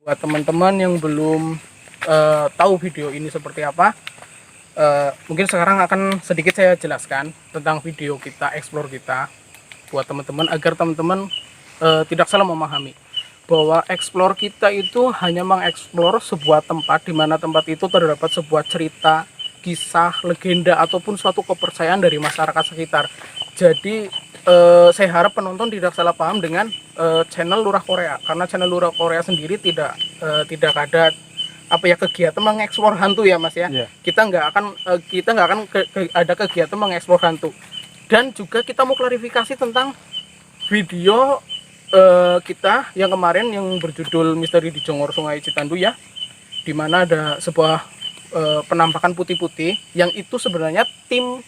Buat teman-teman yang belum tahu video ini seperti apa, mungkin sekarang akan sedikit saya jelaskan tentang video kita, explore kita, buat teman-teman agar teman-teman tidak salah memahami bahwa explore kita itu hanya mengeksplor sebuah tempat di mana tempat itu terdapat sebuah cerita, kisah, legenda ataupun suatu kepercayaan dari masyarakat sekitar. Jadi saya harap penonton tidak salah paham dengan channel Lurah Korea, karena channel Lurah Korea sendiri tidak ada apa ya, kegiatan mengeksplor hantu ya Mas ya. Yeah. Kita nggak akan ada kegiatan mengeksplor hantu. Dan juga kita mau klarifikasi tentang video kita yang kemarin yang berjudul Misteri di Jongor Sungai Citandu ya, dimana ada sebuah penampakan putih-putih yang itu sebenarnya tim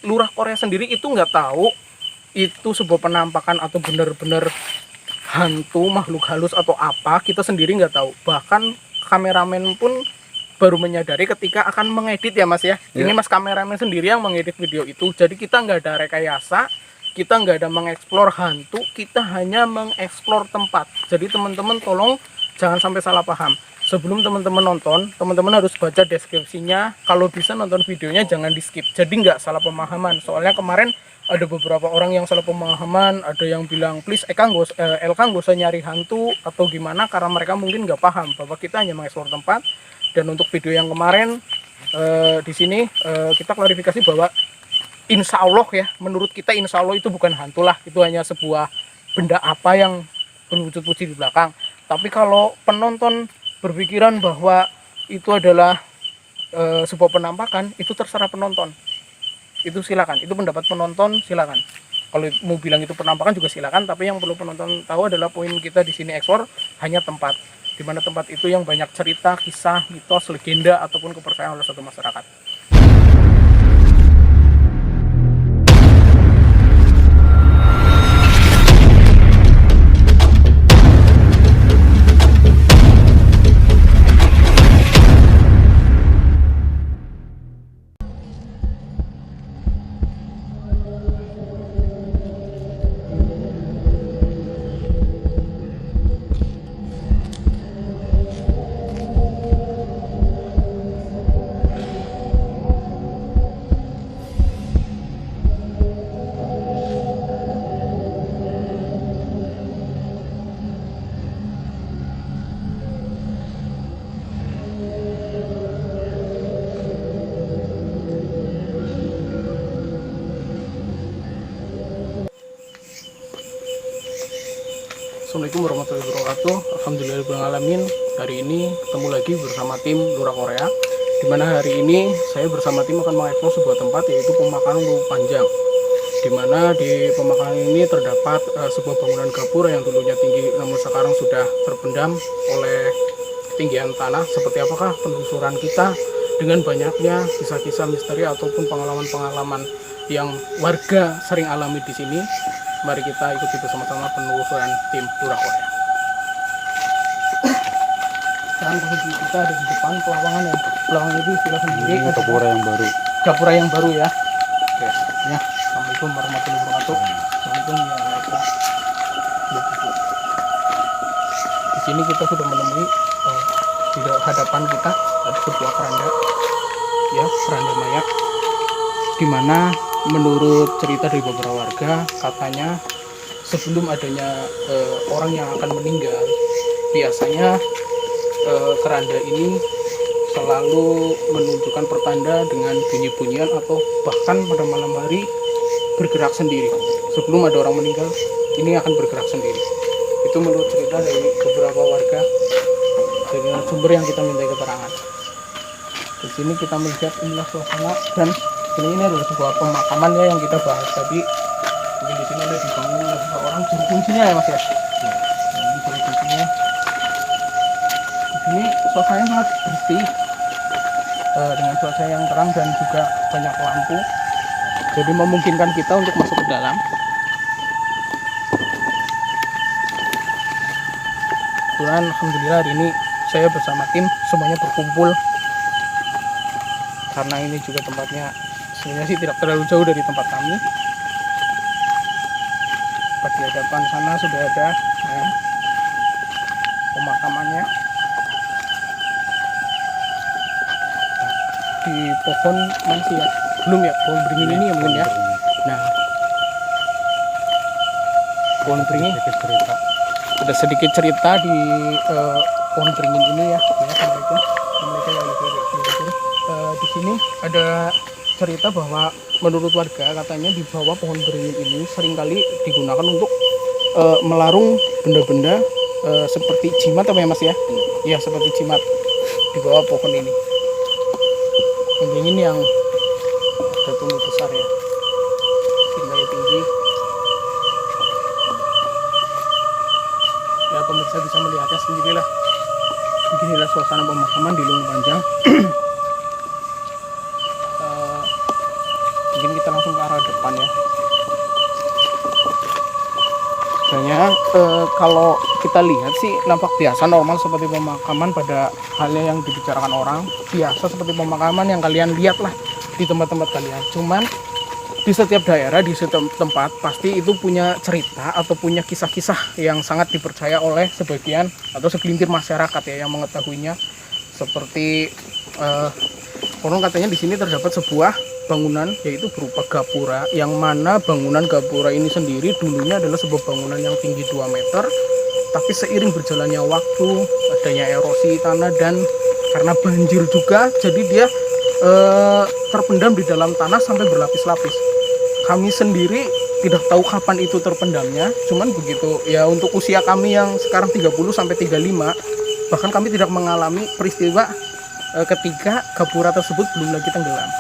Lurah Korea sendiri itu nggak tahu itu sebuah penampakan atau benar-benar hantu, makhluk halus atau apa, kita sendiri nggak tahu. Bahkan kameramen pun baru menyadari ketika akan mengedit ya Mas ya. Ini Mas kameramen sendiri yang mengedit video itu. Jadi kita nggak ada rekayasa, kita nggak ada mengeksplor hantu, kita hanya mengeksplor tempat. Jadi teman-teman tolong jangan sampai salah paham. Sebelum teman-teman nonton, teman-teman harus baca deskripsinya. Kalau bisa nonton videonya jangan di skip. Jadi nggak salah pemahaman. Soalnya kemarin ada beberapa orang yang salah pemahaman, ada yang bilang please Elkang gak usah nyari hantu atau gimana, karena mereka mungkin nggak paham bahwa kita hanya mengeksplor tempat. Dan untuk video yang kemarin di sini kita klarifikasi bahwa insya Allah ya, menurut kita insya Allah itu bukan hantu lah, itu hanya sebuah benda apa yang berwujud putih di belakang. Tapi kalau penonton berpikiran bahwa itu adalah sebuah penampakan, itu terserah penonton. Itu silakan, itu pendapat penonton, silakan. Kalau mau bilang itu penampakan juga silakan, tapi yang perlu penonton tahu adalah poin kita di sini eksplor hanya tempat, di mana tempat itu yang banyak cerita, kisah, mitos, legenda ataupun kepercayaan oleh suatu masyarakat. Assalamualaikum warahmatullahi wabarakatuh. Alhamdulillahirrahmanirrahim. Hari ini ketemu lagi bersama tim Lurah Korea, dimana hari ini saya bersama tim akan mengeksplor sebuah tempat, yaitu Pemakaman Luwu Panjang, dimana di pemakaman ini terdapat sebuah bangunan gapura yang dulunya tinggi namun sekarang sudah terpendam oleh ketinggian tanah. Seperti apakah penelusuran kita dengan banyaknya kisah-kisah misteri ataupun pengalaman-pengalaman yang warga sering alami di sini? Mari kita ikuti bersama-sama penelusuran tim Lurah Korea. Sekarang posisi kita ada di depan pelawangan ya. Pelawangan itu istilah sendiri. Ini gapura yang baru. Gapura yang baru ya. Oke. Ya. Assalamualaikum warahmatullahi wabarakatuh. Assalamualaikum warahmatullahi wabarakatuh. Di sini kita sudah menemui di hadapan kita ada sebuah keranda, ya, keranda mayat, di mana menurut cerita dari beberapa warga, katanya sebelum adanya orang yang akan meninggal, biasanya keranda ini selalu menunjukkan pertanda dengan bunyi-bunyian atau bahkan pada malam hari bergerak sendiri. Sebelum ada orang meninggal, ini akan bergerak sendiri. Itu menurut cerita dari beberapa warga dari sumber yang kita minta keterangan. Di sini kita melihat inilah suasana, dan ini adalah sebuah pemakaman ya yang kita bahas tadi. Mungkin di sini ada dibangun oleh seseorang, juru kuncinya ya Mas ya. Ini juru kuncinya. Di sini suasananya sangat bersih dengan cuaca yang terang dan juga banyak lampu. Jadi memungkinkan kita untuk masuk ke dalam. Kebetulan alhamdulillah hari ini saya bersama tim semuanya berkumpul, karena ini juga tempatnya sebenarnya sih tidak terlalu jauh dari tempat kami. Di hadapan sana sudah ada ya, pemakamannya. di pohon mana sih ya? Belum ya, pohon beringin ini ya mungkin ya. Nah, pohon beringin ada sedikit cerita di pohon beringin ini ya. Assalamualaikum. Di sini ada cerita bahwa menurut warga katanya di bawah pohon beringin ini seringkali digunakan untuk melarung benda-benda seperti jimat apa ya Mas ya? Iya, seperti jimat di bawah pohon ini. Pohon beringin yang ada tumbuh besar ya, tingginya tinggi. Ya pemirsa bisa melihatnya sendirilah. Beginilah suasana pemakaman di Lungu Panjang. Mungkin kita langsung ke arah depan ya. Sebenarnya kalau kita lihat sih nampak biasa normal seperti pemakaman pada halnya yang dibicarakan orang, biasa seperti pemakaman yang kalian lihat lah di tempat-tempat kalian. Cuman di setiap daerah, di setiap tempat pasti itu punya cerita atau punya kisah-kisah yang sangat dipercaya oleh sebagian atau segelintir masyarakat ya yang mengetahuinya. Seperti konon katanya di sini terdapat sebuah bangunan yaitu berupa gapura, yang mana bangunan gapura ini sendiri dulunya adalah sebuah bangunan yang tinggi 2 meter, tapi seiring berjalannya waktu, adanya erosi tanah dan karena banjir juga, jadi dia terpendam di dalam tanah sampai berlapis-lapis. Kami sendiri tidak tahu kapan itu terpendamnya, cuman begitu ya, untuk usia kami yang sekarang 30 sampai 35, bahkan kami tidak mengalami peristiwa ketika gapura tersebut belum lagi tenggelam.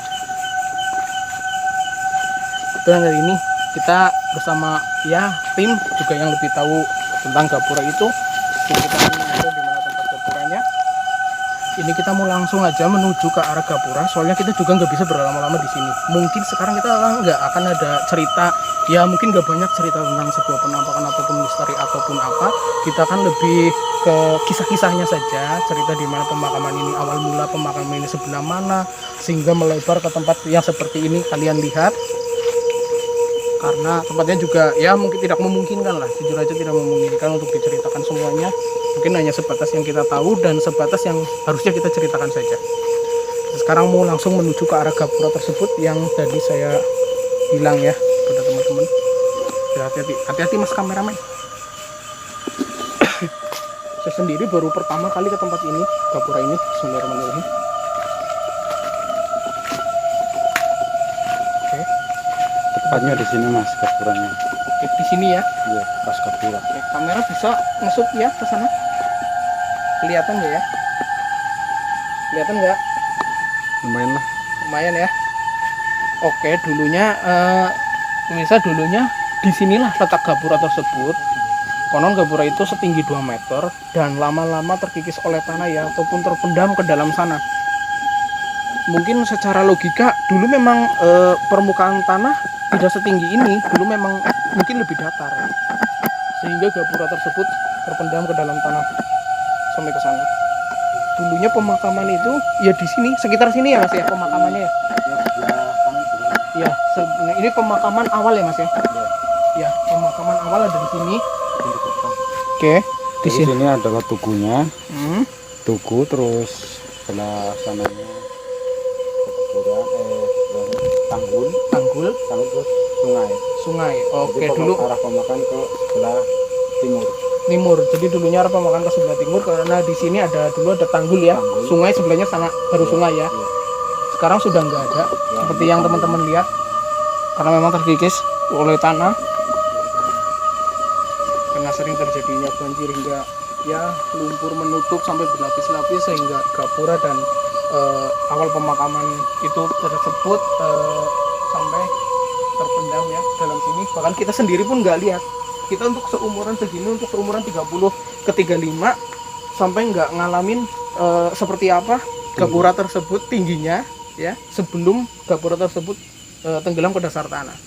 Dan hari ini kita bersama ya tim juga yang lebih tahu tentang gapura itu. Jadi kita menunjuk di mana tempat gapuranya. Ini kita mau langsung aja menuju ke arah gapura, soalnya kita juga nggak bisa berlama-lama di sini. Mungkin sekarang kita nggak akan ada cerita, ya mungkin nggak banyak cerita tentang sebuah penampakan ataupun misteri ataupun apa. Kita akan lebih ke kisah-kisahnya saja, cerita di mana pemakaman ini, awal mula pemakaman ini sebelah mana, sehingga melebar ke tempat yang seperti ini kalian lihat. Karena tempatnya juga ya mungkin tidak memungkinkan lah, jujur aja tidak memungkinkan untuk diceritakan semuanya. Mungkin hanya sebatas yang kita tahu dan sebatas yang harusnya kita ceritakan saja. Sekarang mau langsung menuju ke arah gapura tersebut yang tadi saya bilang ya pada teman-teman. Hati-hati mas kameramen. Saya sendiri baru pertama kali ke tempat ini, gapura ini. Bismillahirrahmanirrahim. Tepatnya di sini mas gapuranya. Oke, di sini ya. Iya, pas gapura. Oke, kamera bisa masuk ya ke sana. Kelihatan nggak ya? Kelihatan nggak? Lumayan lah. Lumayan ya. Oke, dulunya pemirsa, dulunya di sinilah letak gapura tersebut. Konon gapura itu setinggi 2 meter dan lama-lama terkikis oleh tanah ya, ataupun terpendam ke dalam sana. Mungkin secara logika dulu memang permukaan tanah tidak setinggi ini, dulu memang mungkin lebih datar ya. Sehingga gapura tersebut terpendam ke dalam tanah sampai ke sana. Dulunya pemakaman itu ya di sini, sekitar sini ya mas ya pemakamannya ya. Ya, ini pemakaman awal ya mas ya. Ya, pemakaman awal ada di sini. Oke, di sini adalah tugunya. Tugu, terus sebelah sananya tanggul terus sungai. Oke, jadi dulu arah pemakaman ke sebelah timur. Jadi dulunya arah pemakaman ke sebelah timur karena di sini dulu ada tanggul ya. Sungai sebelahnya sana baru sungai ya. Sekarang sudah nggak ada seperti yang teman-teman lihat karena memang terkikis oleh tanah. Karena sering terjadinya banjir hingga ya lumpur menutup sampai berlapis-lapis sehingga gapura dan awal pemakaman itu tersebut sampai terpendam ya dalam sini. Bahkan kita sendiri pun nggak lihat. Kita untuk seumuran segini, untuk seumuran 30 ke 35 sampai nggak ngalamin seperti apa gapura tersebut tingginya ya sebelum gapura tersebut tenggelam ke dasar tanah.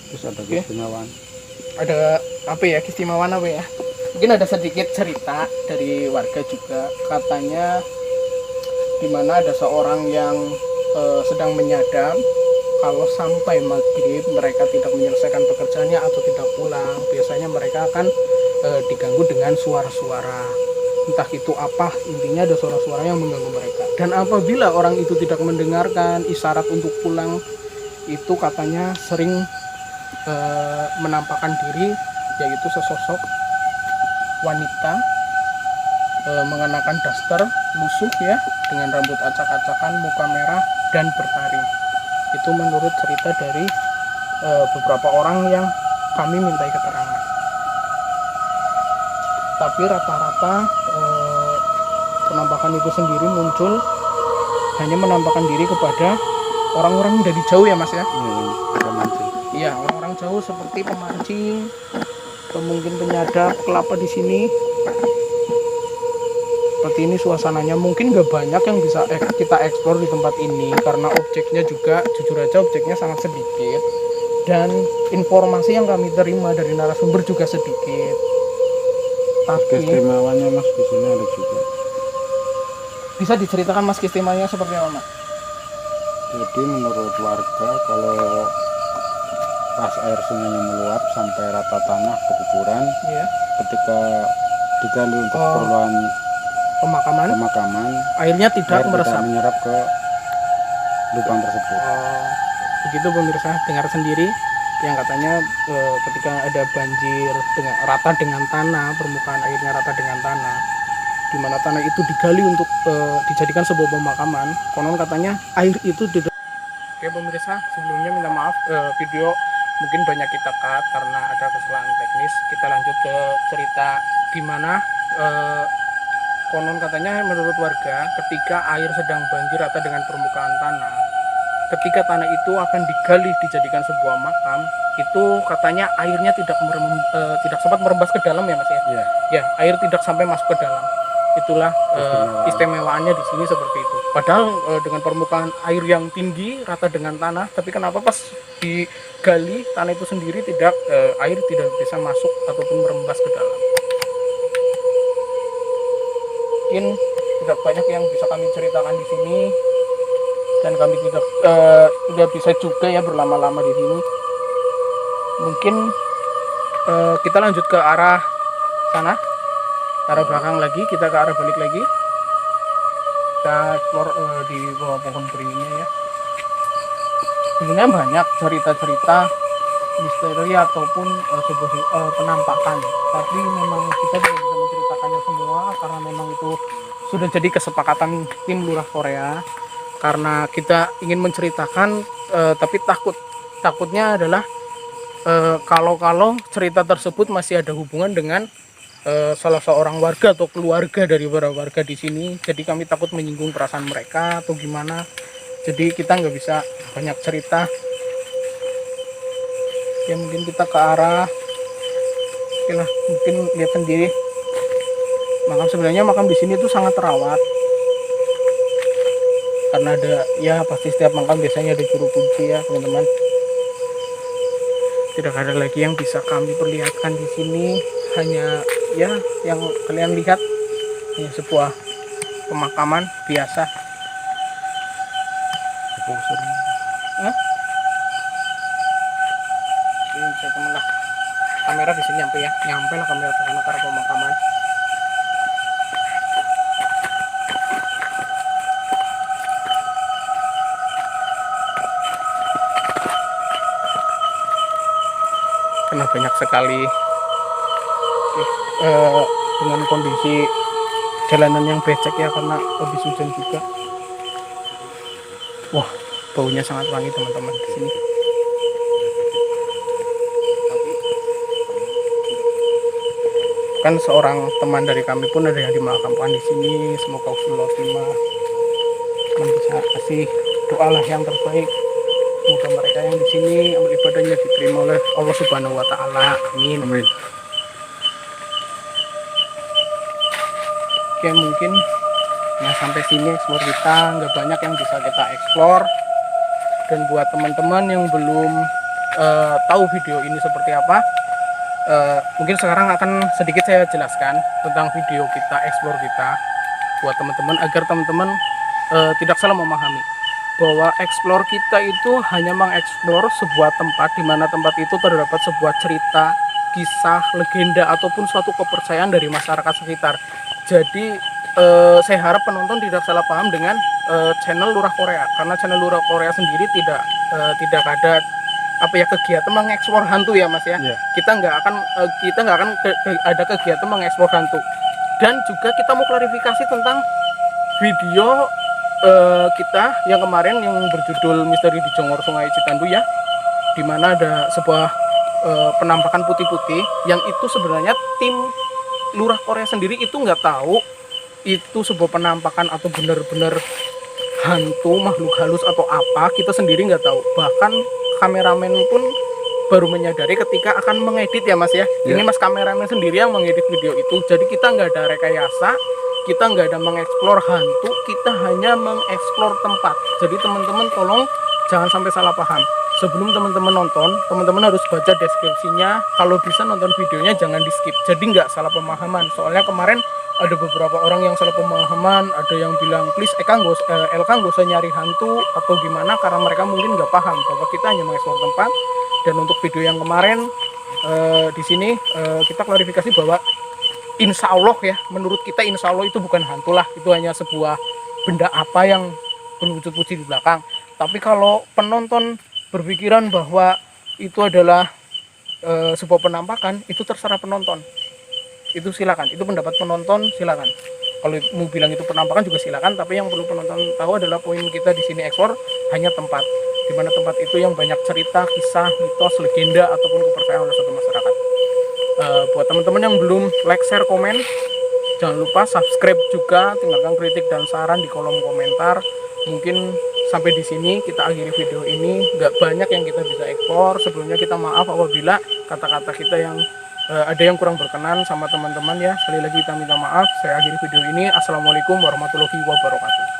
Terus ada keistimewaan. Ada apa ya, keistimewaan apa ya? Mungkin ada sedikit cerita dari warga juga, katanya dimana ada seorang yang sedang menyadap kalau sampai maghrib mereka tidak menyelesaikan pekerjaannya atau tidak pulang, biasanya mereka akan diganggu dengan suara-suara entah itu apa, intinya ada suara-suara yang mengganggu mereka. Dan apabila orang itu tidak mendengarkan isyarat untuk pulang, itu katanya sering menampakkan diri, yaitu sesosok wanita mengenakan daster lusuh ya, dengan rambut acak-acakan, muka merah dan bertaring. Itu menurut cerita dari beberapa orang yang kami mintai keterangan. Tapi rata-rata penampakan itu sendiri muncul hanya menampakkan diri kepada orang-orang dari jauh ya Mas ya. Iya, orang-orang jauh seperti pemancing atau mungkin penyadap kelapa di sini. Seperti ini suasananya. Mungkin gak banyak yang bisa kita eksplor di tempat ini karena objeknya juga, jujur aja objeknya sangat sedikit, dan informasi yang kami terima dari narasumber juga sedikit. Tapi Keistimewaannya Mas di sini ada juga. bisa diceritakan Mas keistimewaannya seperti apa Mas? Jadi menurut warga kalau pas air sungainya meluap sampai rata tanah ke kuburan, Iya. ketika digali untuk keperluan Pemakaman, airnya tidak meresap. menyerap ke lubang tersebut. Begitu pemirsa, dengar sendiri yang katanya ketika ada banjir dengan rata dengan tanah, permukaan airnya rata dengan tanah, di mana tanah itu digali untuk dijadikan sebuah pemakaman, konon katanya air itu tidak. Oke pemirsa, sebelumnya minta maaf, video mungkin banyak kita cut karena ada kesalahan teknis. Kita lanjut ke cerita di mana konon katanya menurut warga ketika air sedang banjir rata dengan permukaan tanah, ketika tanah itu akan digali dijadikan sebuah makam, itu katanya airnya tidak sempat merembas ke dalam ya Mas ya. Iya. Ya, air tidak sampai masuk ke dalam. Itulah istimewaannya di sini seperti itu. Padahal dengan permukaan air yang tinggi rata dengan tanah, tapi kenapa pas digali tanah itu sendiri tidak air tidak bisa masuk ataupun merembas ke dalam. Mungkin tidak banyak yang bisa kami ceritakan di sini, dan kami tidak bisa juga ya berlama-lama di sini. Mungkin kita lanjut ke arah sana, ke arah belakang lagi, kita ke arah balik lagi. Kita explore di bawah pohon beringnya ya. Sebenarnya banyak cerita-cerita misteri ataupun sebuah penampakan, tapi memang kita tidak bisa menceritakannya semua karena memang itu sudah jadi kesepakatan tim Lurah Korea. Karena kita ingin menceritakan, tapi takutnya adalah kalau cerita tersebut masih ada hubungan dengan salah seorang warga atau keluarga dari para warga di sini, jadi kami takut menyinggung perasaan mereka atau gimana, jadi kita nggak bisa banyak cerita. Ya mungkin kita ke arah, oke lah, mungkin lihat sendiri. Sebenarnya makam di sini tuh sangat terawat. Karena ada, ya pasti setiap makam biasanya ada juru kunci ya teman-teman. Tidak ada lagi yang bisa kami perlihatkan di sini, hanya ya yang kalian lihat ini sebuah pemakaman biasa. Ini saya temen lah, kamera bisa nyampe lah kamera ke sana karena pemakaman. Karena banyak sekali dengan kondisi jalanan yang becek ya, karena habis hujan juga. Wah, baunya sangat wangi teman-teman di sini. Kan seorang teman dari kami pun ada yang dimakamkan di sini. Semoga Allah bisa kasih doa lah yang terbaik. Semoga mereka yang di sini amal ibadahnya diterima oleh Allah Subhanahu wa taala. Amin. Amin. Oke, mungkin nah sampai sini explore kita, nggak banyak yang bisa kita explore. Dan buat teman-teman yang belum tahu video ini seperti apa, mungkin sekarang akan sedikit saya jelaskan tentang video kita, explore kita, buat teman-teman agar teman-teman tidak salah memahami bahwa explore kita itu hanya mengeksplor sebuah tempat di mana tempat itu terdapat sebuah cerita, kisah, legenda ataupun suatu kepercayaan dari masyarakat sekitar. Jadi saya harap penonton tidak salah paham dengan channel Lurah Korea, karena channel Lurah Korea sendiri tidak ada apa ya kegiatan mengeksplor hantu ya Mas ya. Iya. Kita nggak akan ada kegiatan mengeksplor hantu. Dan juga kita mau klarifikasi tentang video kita yang kemarin yang berjudul Misteri di Jongor Sungai Citandu ya, di mana ada sebuah penampakan putih-putih yang itu sebenarnya tim Lurah Korea sendiri itu nggak tahu itu sebuah penampakan atau benar-benar hantu makhluk halus atau apa, kita sendiri nggak tahu. Bahkan kameramen pun baru menyadari ketika akan mengedit ya Mas ya. Ini Mas kameramen sendiri yang mengedit video itu. Jadi kita nggak ada rekayasa, kita nggak ada mengeksplor hantu, kita hanya mengeksplor tempat. Jadi teman-teman tolong jangan sampai salah paham. Sebelum teman-teman nonton, teman-teman harus baca deskripsinya. Kalau bisa nonton videonya jangan di skip. Jadi nggak salah pemahaman. Soalnya kemarin ada beberapa orang yang salah pemahaman, ada yang bilang please Elkang gak usah nyari hantu atau gimana, karena mereka mungkin nggak paham bahwa kita hanya mengeksplor tempat. Dan untuk video yang kemarin di sini kita klarifikasi bahwa insya Allah ya, menurut kita insya Allah itu bukan hantu lah, itu hanya sebuah benda apa yang berwujud putih di belakang. Tapi kalau penonton berpikiran bahwa itu adalah sebuah penampakan, itu terserah penonton. Itu silakan, itu pendapat penonton, silakan. Kalau mau bilang itu penampakan juga silakan, tapi yang perlu penonton tahu adalah poin kita di sini eksplor hanya tempat, di mana tempat itu yang banyak cerita, kisah, mitos, legenda ataupun kepercayaan oleh suatu masyarakat. Buat teman-teman yang belum like, share, komen, jangan lupa subscribe juga, tinggalkan kritik dan saran di kolom komentar. Mungkin sampai di sini kita akhiri video ini, nggak banyak yang kita bisa ekspor. Sebelumnya kita maaf apabila kata-kata kita yang ada yang kurang berkenan sama teman-teman ya. Sekali lagi kita minta maaf. Saya akhiri video ini. Assalamualaikum warahmatullahi wabarakatuh.